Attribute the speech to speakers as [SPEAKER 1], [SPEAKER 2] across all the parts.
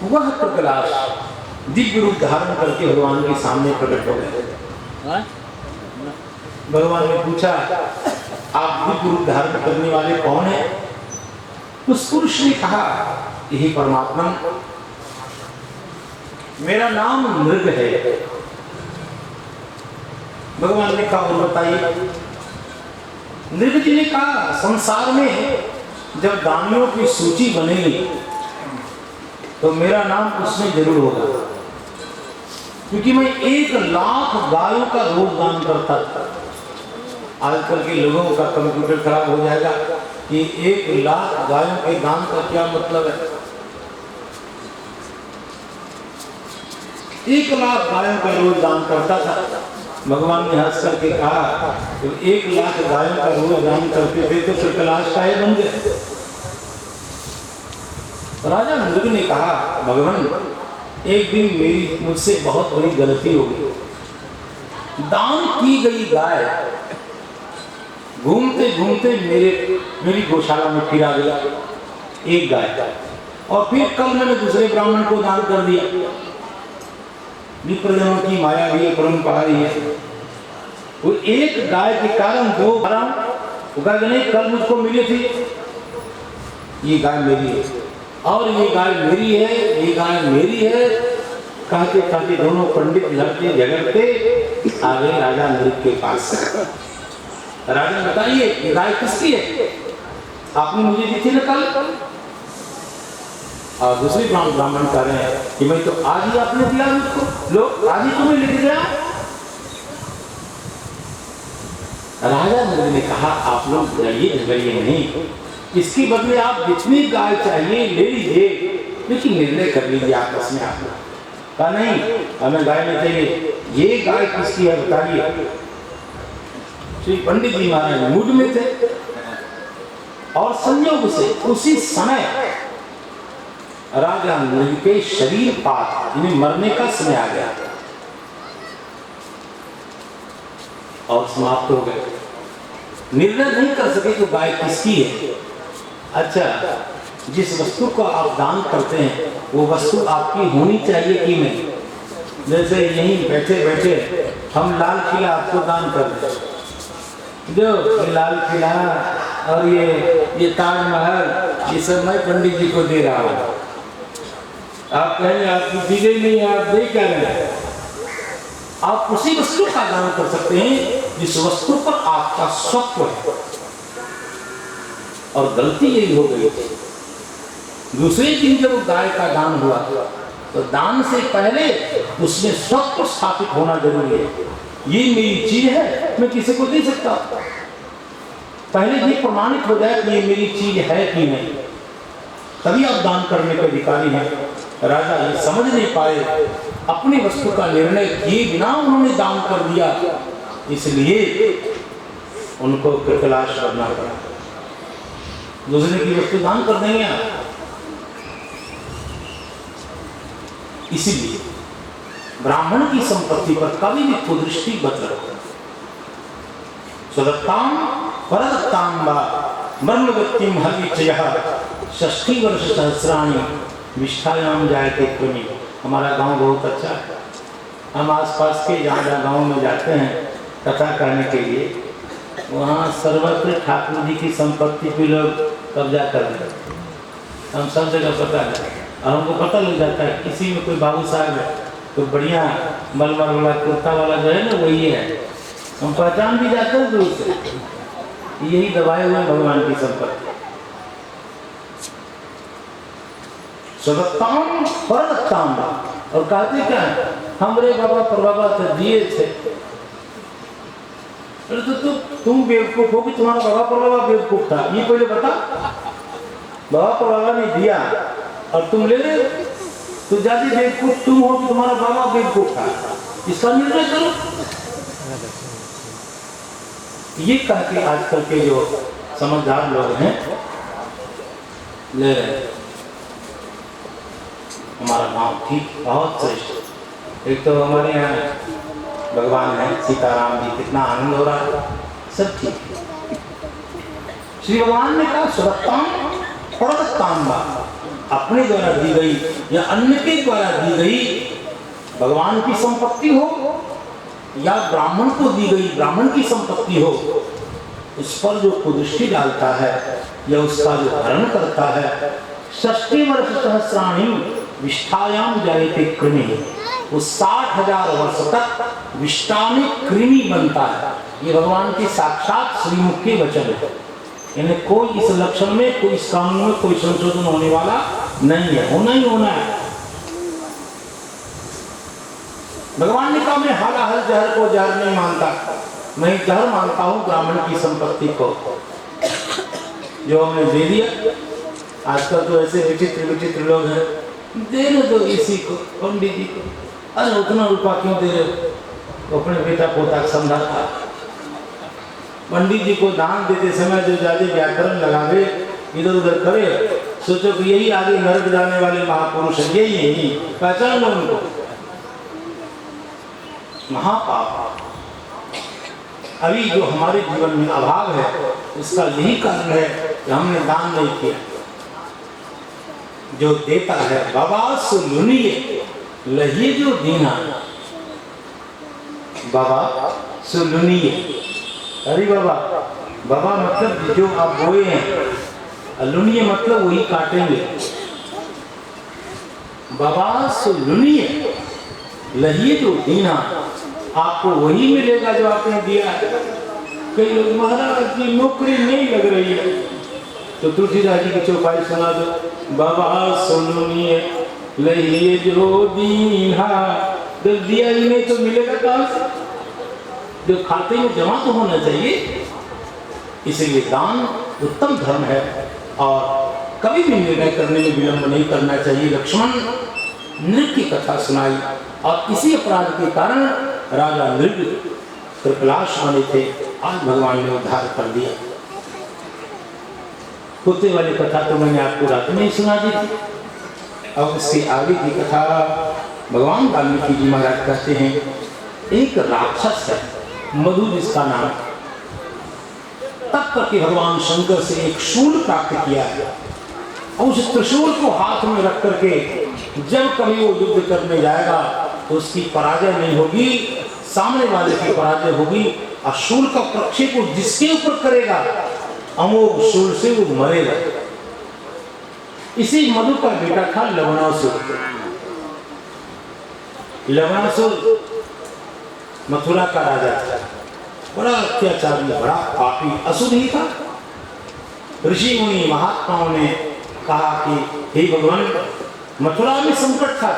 [SPEAKER 1] वह प्रकाश दिव्य रूप धारण करके भगवान के सामने प्रकट हो गए। भगवान ने पूछा, आप दिव्य रूप धारण करने वाले कौन हैं? उस पुरुष ने कहा, यही परमात्मा, मेरा नाम मृग है। भगवान ने कहा, और बताइए। मृग जी ने कहा, संसार में जब दानियों की सूची बनेगी तो मेरा नाम उसमें जरूर होगा, क्योंकि मैं 1,00,000 गायों का रोज दान करता था। आजकल के लोगों का कंप्यूटर खराब हो जाएगा कि 1,00,000 गायों के दान का क्या मतलब है। 1,00,000 गायों का रोज दान करता था। भगवान ने हंस करके कहा, तो 1,00,000 गायों का रोज दान करते थे तो फिर कैलाश काहे बन गए? राजा मृग ने कहा, भगवान, एक दिन मेरी मुझसे बहुत बड़ी गलती हो गई। दान की गई गाय घूमते घूमते मेरी गौशाला में फिर आ गया, एक गाय, और फिर कल मैंने दूसरे ब्राह्मण को दान कर दिया। विप्रजनों की माया भी परंपरा ही है। वो एक गाय के कारण 2 गाय नहीं, कल मुझको मिली थी, ये गाय मेरी है और ये गाय मेरी है, ये गाय मेरी है। कहते कहते दोनों पंडित लड़ते झगड़ते आ गए राजा मृग के पास। राजा, बताइए ये गाय किसकी है? आपने मुझे दी थी ना कल। और दूसरे ब्राह्मण कह रहे हैं कि मैं तो आज ही आपने दिया मुझको, लो आज ही तुम्हें लिख दिया। राजा मृग ने कहा, आप लोग जाइए, झगड़िए नहीं, इसके बदले आप जितनी गाय चाहिए ले लीजिए, लेकिन निर्णय कर लीजिए आपस में। आप कहा, नहीं हमें गाय नहीं चाहिए। ये गाय किसकी है बताइए। श्री पंडित जी महाराज मूड में थे और संयोग से उसी समय राजा मृग के शरीर पात, जिन्हें मरने का समय आ गया और समाप्त हो गए। निर्णय नहीं कर सके तो गाय किसकी है। अच्छा, जिस वस्तु को आप दान करते हैं वो वस्तु आपकी होनी चाहिए कि नहीं? जैसे यहीं बैठे बैठे हम लाल किला आपको दान कर दें, जो ये लाल किला और ये ताजमहल, ये सब मैं पंडित जी को दे रहा हूँ। आप कहेंगे आपकी दी गई नहीं है, आप दे क्या रहे हैं? आप उसी वस्तु का दान कर सकते हैं जिस वस्तु पर आपका स्वत्व है। और गलती यही हो गई थी। दूसरे दिन जब गाय का दान हुआ तो दान से पहले उसमें स्वत्व स्थापित होना जरूरी है। ये मेरी चीज है, मैं किसी को दे सकता हूं। पहले ये प्रमाणित हो जाए कि ये मेरी चीज है कि नहीं, तभी आप दान करने के अधिकारी हैं। राजा ये समझ नहीं पाए, अपनी वस्तु का निर्णय किए बिना उन्होंने दान कर दिया, इसलिए उनको कैलाश करना पड़ा। दूसरे की वस्तु दान कर देंगे आप। इसीलिए ब्राह्मण की संपत्ति पर कभी भी कुदृष्टि मत रखो। स्वदत्ताम परदत्ताम वा ब्रह्मगतिम हरिचयः 60 वर्ष सहस्राणि विष्ठायाम जायते क्रमी। हमारा गांव बहुत अच्छा है। हम आसपास के जहाँ गाँव में जाते हैं कथा करने के लिए, वहाँ सर्वत्र ठाकुर जी की संपत्ति पे लोग कब्जा कर देते। हम सब जगह पता है और हमको पता लग जाता है किसी में कोई बाबू साहब है तो बढ़िया मलमल वाला कुर्ता वाला जो है ना वही है, हम पहचान भी जाते हैं दूर से। यही दबाए हुए भगवान की संपत्ति। स्वदत्ताम परदत्ताम, और कहते क्या है, हमरे बाबा परबाबा तो दिए थे। अरे तो तुम बेवकूफ हो कि तुम्हारा बाबा परबाबा बेवकूफ था? ये पहले बता। बाबा परबाबा ने दिया और तुम ले रहे हो, तो ज्यादा बेवकूफ तुम हो कि तुम्हारा बाबा बेवकूफ था? इसका निर्णय करो। ये कह के आजकल के जो समझदार लोग हैं ले रहे हैं। हमारा गांव ठीक बहुत श्रेष्ठ। एक तो हमारे यहाँ भगवान है सीताराम जी, कितना आनंद हो रहा है, सब ठीक है। श्री भगवान ने कहा, स्वदत्ताम तांबा अपने द्वारा दी गई या अन्य के द्वारा दी गई भगवान की संपत्ति हो या ब्राह्मण को दी गई ब्राह्मण की संपत्ति हो, उस पर जो कुदृष्टि डालता है या उसका जो हरण करता है, 60 वर्ष सहस्राणी विष्ठायाम जायते कृमि, वो 60,000 वर्ष तक विष्ठा में कृमि बनता है। ये भगवान के साक्षात श्रीमुख के वचन है। इन्हें कोई इस लक्षण में, कोई इस कानून में कोई संशोधन होने वाला नहीं है, होना ही होना है। भगवान ने कहा मैं हालाहल जहर को जहर नहीं मानता, मैं जहर मानता हूं ब्राह्मण की संपत्ति को जो हमने दे दिया। आजकल तो ऐसे विचित्र विचित्र लोग हैं, देने दो इसी को, पंडित जी को, अरे उतना रुपया क्यों दे रहे हो, तो अपने बेटा पोता समझाता। पंडित जी को दान देते समय जो ज्यादा व्याकरण लगावे, इधर उधर करे, सोचो कि यही आगे नरक जाने वाले महापुरुष हैं, यही पहचान लो उनको। महापाप अभी जो हमारे जीवन में अभाव है, इसका यही कारण है कि हमने दान नहीं किया। जो देता है बाबा सुलुनिए लहिए जो दीना, बाबा सुलुनिए, अरे बाबा, बाबा मतलब जो आप बोए हैं, लुनिए मतलब वही काटेंगे। बाबा सुलुनिए लहिए जो दीना, आपको वही मिलेगा जो आपने दिया है। कई लोग महाराज की नौकरी नहीं लग रही है, तो तुलसीदास जी की चौपाई सुना दो, बाबा सुनिए लहिए जो दीना, तो दिया ही नहीं तो मिलेगा कहां से? जो खाते में जमा तो होना चाहिए। इसलिए दान उत्तम धर्म है और कभी भी निर्णय करने में विलंब नहीं करना चाहिए। लक्ष्मण नृग की कथा सुनाई और इसी अपराध के कारण राजा नृग कृपलाश बने थे, आज भगवान ने उद्धार कर दिया। कुत्ते वाली कथा तो मैंने आपको रात में ही सुना दी थी। अब इसके आगे की कथा भगवान वाल्मीकि जी महाराज कहते हैं, एक राक्षस है मधु जिसका नाम, तब तक भगवान शंकर से एक शूल प्राप्त किया है और उस त्रिशूल को हाथ में रख करके जब कभी वो युद्ध करने जाएगा तो उसकी पराजय नहीं होगी, सामने वाले की पराजय होगी। और शूल का प्रक्षेप वो जिसके ऊपर करेगा अमोघ शूल से वो मरेगा। इसी मधु का बेटा था लवणासुर। लवणासुर मथुरा का राजा था, बड़ा अत्याचारी, बड़ा पापी असुर ही था। ऋषि मुनि महात्माओं ने कहा कि हे भगवान, मथुरा में संकट था,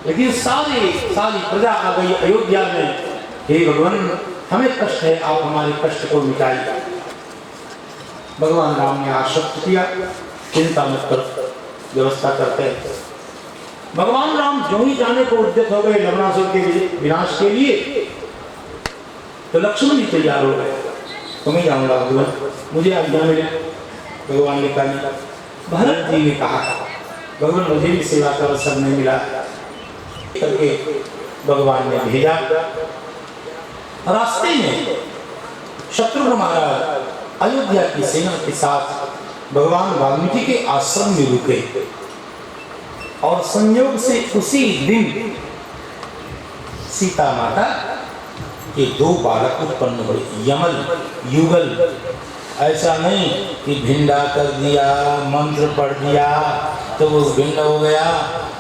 [SPEAKER 1] लेकिन सारी प्रजा आ गई अयोध्या में, हे भगवान हमें कष्ट है, आप हमारे कष्ट को मिटाइए। भगवान राम ने आश्वस्त किया, चिंता मत कर, व्यवस्था करते हैं। भगवान राम जो ही जाने को उद्यत हो गए लवणासुर के विनाश के लिए, तो लक्ष्मण जी तैयार हो गए, तो मैं जाऊंगा भगवान, मुझे आज्ञा मिले। भगवान ने कहा, भरत जी ने कहा भगवान मुझे भी सेवा का अवसर नहीं मिला करके भगवान ने भेजा। रास्ते में शत्रुघ्न महाराज अयोध्या की सेना के साथ भगवान वाल्मीकि के आश्रम में रुके और संयोग से उसी दिन सीता माता के 2 बालक उत्पन्न हुए, यमल युगल। ऐसा नहीं कि भिंडा कर दिया, मंत्र पढ़ दिया तो वो भिंड हो गया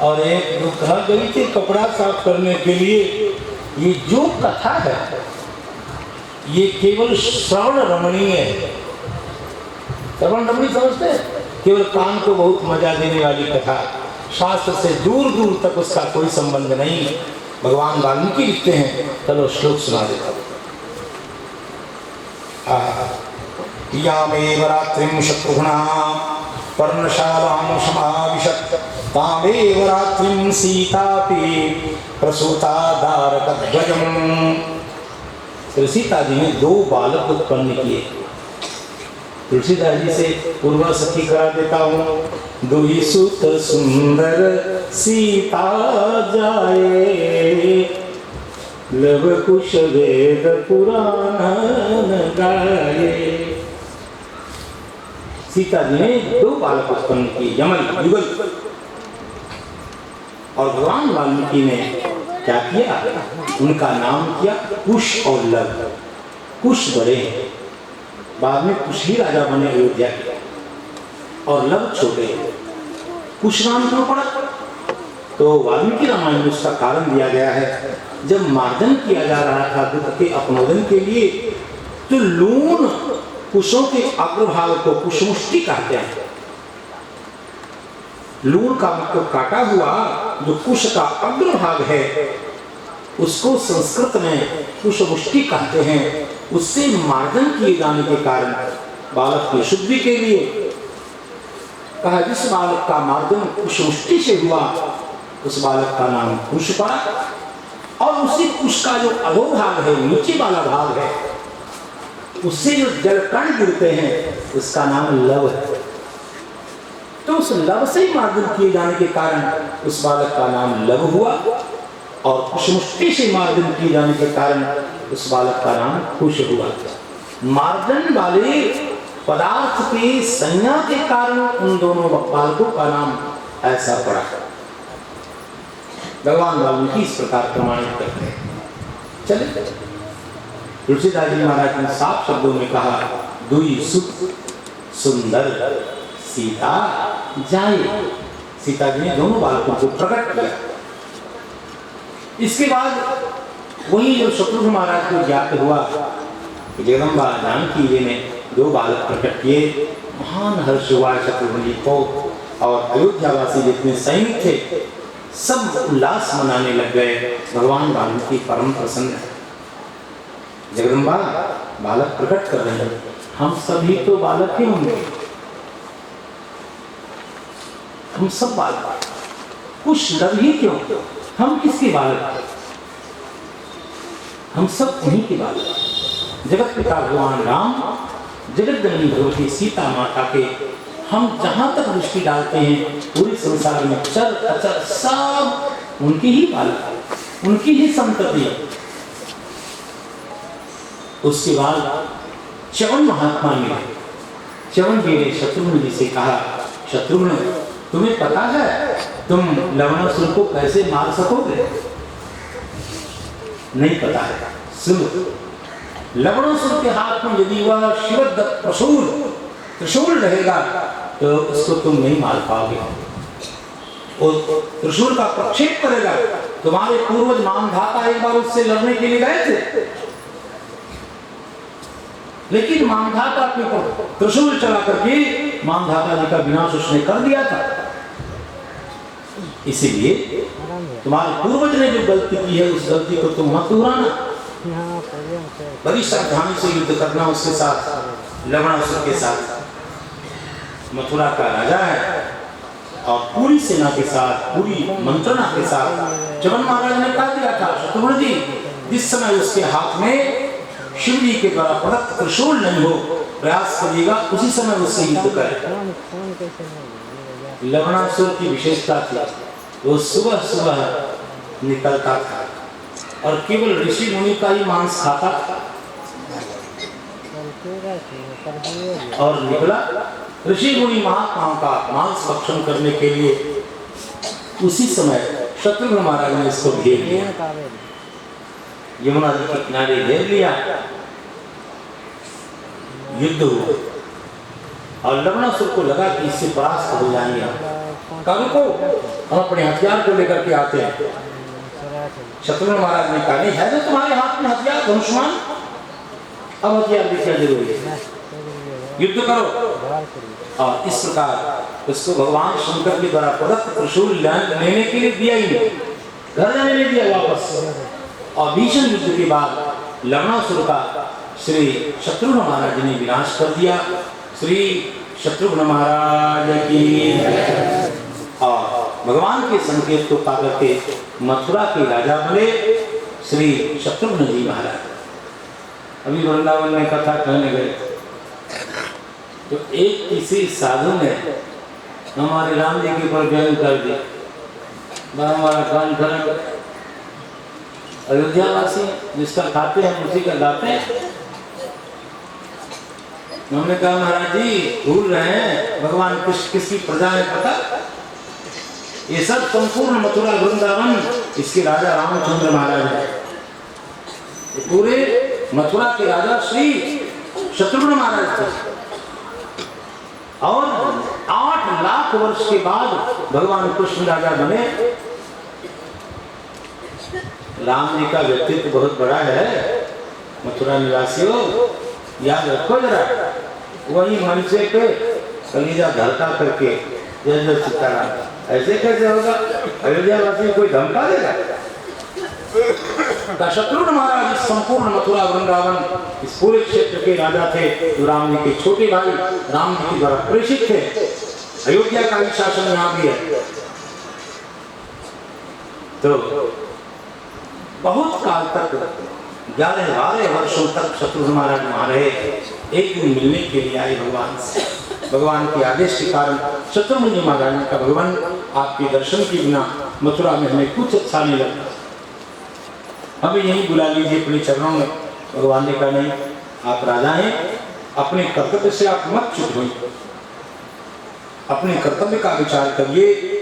[SPEAKER 1] और एक घर गई थी कपड़ा साफ करने के लिए। ये जो कथा है ये केवल श्रवण रमणीय है। श्रवण रमणीय समझते हैं, केवल कान को बहुत मजा देने वाली कथा, शास्त्र से दूर दूर तक उसका कोई संबंध नहीं। भगवान वाल्मीकि लिखते हैं, चलो श्लोक सुना देता हूँ। यामेव रात्रिं शत्रुघ्नः पर्णशालां समाविशत् तामेव रात्रिं सीतापि प्रसूता दारकध्वजम्। सीता जी ने 2 बालक उत्पन्न किए। तुलसीदास जी से पूर्वा सखी करा देता हूँ, 2 सुत सुंदर सीता जाए, लव कुश वेद पुराण गाए। सीता जी ने 2 बालक उत्पन्न किए, यमल युगल। और भगवान वाल्मीकि ने क्या किया, उनका नाम किया कुश और लव। कुश बड़े हैं, बाद में कुश ही राजा बने अयोध्या के, और लव छोटे हैं। कुश नाम क्यों पड़ा, तो वाल्मीकि रामायण में उसका कारण दिया गया है। जब मार्जन किया जा रहा था दुख के अपनोदन के लिए, तो लून कुशों के अग्रभाग को कुशमुष्टि कहते हैं। लून का मतलब काटा हुआ, जो कुश का अग्रभाग है उसको संस्कृत में कुशमुष्टि कहते हैं। उससे मार्जन किए जाने के कारण बालक की शुद्धि के लिए कहा, जिस बालक का मार्जन कुशमुष्टि से हुआ उस बालक का नाम कुश पड़ा। और उसी कुश का जो अधोभाग है, नीचे वाला भाग है, उससे जो जल कण गिरते हैं उसका नाम लव है। तो उस लव से ही मार्जन किए जाने के कारण उस बालक का नाम लव हुआ, और कुशमुष्टि से मार्जन किए जाने के कारण उस बालक का नाम कुश हुआ। मार्जन वाले पदार्थ के संज्ञा के कारण उन दोनों बालकों का नाम ऐसा पड़ा। भगवान वाल्मीकि इस प्रकार प्रमाणित करते हैं। चले, तुलसीदास जी महाराज ने साफ शब्दों में कहा, दुई सुत सुंदर सीता जाए। सीता जी ने दोनों बालकों को प्रकट किया। इसके बाद वही जो शत्रुघ्न महाराज को ज्ञात हुआ, जगदम्बा जानकी जी ने 2 बालक प्रकट किए। महान हर्ष हुआ शत्रुघ्न जी को, और अयोध्यावासी जितने सैनिक थे सब उल्लास मनाने लग गए। भगवान वाल्मीकि परम प्रसन्न है। जगदम्बा बालक प्रकट कर रहे हैं, हम सभी तो बालक ही होंगे, हम सब बालक। कुछ लव ही क्यों, हम किसके बालक, हम सब उन्हीं के बालक। जगत पिता भगवान राम, जगत जननी भगवती सीता माता के हम जहां तक दृष्टि डालते हैं पूरे संसार में चर अचर सब उनकी ही बालक, उनकी ही संतति। उसके बाद च्यवन महात्मा मिले। च्यवन जी ने शत्रुघ्न जी से कहा, शत्रुघ्न तुम्हें पता है तुम लवणासुर को कैसे मार सकोगे? नहीं पता है। सुनो, लवणासुर के हाथ में यदि वह शिवदत्त त्रिशूल रहेगा तो उसको तुम नहीं मार पाओगे। और त्रिशूल का प्रक्षेप करेगा। तुम्हारे पूर्वज मानधाता एक बार उससे लड़ने के लिए गए थे, लेकिन मानधाता के ऊपर त्रिशूल चला करके मानधाता जी का विनाश उसने कर दिया था। इसीलिए तुम्हारे पूर्वज ने जो गलती की है उस गलती को तुम मत दोहराना। बड़ी सावधानी से युद्ध करना उसके साथ, लवणासुर के साथ। मथुरा का राजा है और पूरी सेना के साथ, पूरी मंत्रणा के साथ च्यवन महाराज ने कहा दिया था, शत्रुघ्न जी जिस समय उसके हाथ में शिव जी के द्वारा प्रदत्त त्रिशूल नहीं हो, प्रयास करिएगा उसी समय उससे युद्ध करें। लवणासुर की विशेषता थी, वो सुबह सुबह निकलता था और केवल ऋषि मुनि का ही मांस खाता था। और निकला ऋषि मुनि महात्माओं का मांस भक्षण करने के लिए। उसी समय शत्रुघ्न महाराज ने इसको घेर लिया, यमुना जी के किनारे घेर लिया। युद्ध हुआ और लवणासुर को लगा कि इससे परास्त हो जाएंगे। कल को हम अपने हथियार को लेकर के आते हैं। शत्रुघ्न महाराज ने कहा, नहीं है तो तुम्हारे हाथ में हथियार धनुष्मान, अब हथियार दिखना जरूरी है, युद्ध करो। और इस प्रकार उसको भगवान शंकर के द्वारा प्रदत्त त्रिशूल लेने के लिए दिया ही नहीं, घर जाने नहीं दिया वापस। और भीषण युद्ध के बाद लवणासुर का श्री शत्रुघ्न महाराज ने विनाश कर दिया। श्री शत्रुघ्न महाराज की। और भगवान के संकेत को पाकर के मथुरा के राजा बने श्री शत्रुघ्न जी महाराज। अभी वृंदावन में कथा कहने गए तो एक किसी साधु ने हमारे राम जी के ऊपर बयान कर दिया, हमारा कान खड़ा। अयोध्यावासी जिसका खाते हैं उसी का गाते हैं। हमने कहा महाराज जी भूल रहे हैं, भगवान कृष्ण किसकी प्रजा है पता? ये सब संपूर्ण मथुरा वृंदावन इसके राजा रामचंद्र महाराज है। ये पूरे मथुरा के राजा श्री शत्रुघ्न महाराज थे। और 8 लाख वर्ष के बाद भगवान कृष्ण राजा बने। राम जी का व्यक्तित्व बहुत बड़ा है। मथुरा निवासियों याद रखो जरा, वही मंचे पे कलीजा धड़का करके जय जय सीताराम, ऐसे कैसे होगा? अयोध्यावासी कोई धमका देगा? शत्रुघ्न महाराज इस संपूर्ण मथुरा वृंदावन इस पूरे क्षेत्र के राजा थे, जो राम जी के छोटे भाई राम जी के द्वारा प्रेषित थे। अयोध्या का भी शासन यहाँ भी है। तो बहुत काल तक 11-12 वर्षों तक शत्रुघ्न महाराज वहां रहे। एक दिन मिलने के लिए आए भगवान से। भगवान के आदेश के कारण शत्रुघ्न जी महाराज ने कहा, भगवान आपके दर्शन के बिना मथुरा में हमें कुछ अच्छा नहीं लगता, हमें यहीं बुला लीजिए अपने चरणों में। भगवान ने कहा, नहीं, आप राजा हैं, अपने कर्तव्य से आप मत चूक होइए, अपने कर्तव्य का विचार करिए।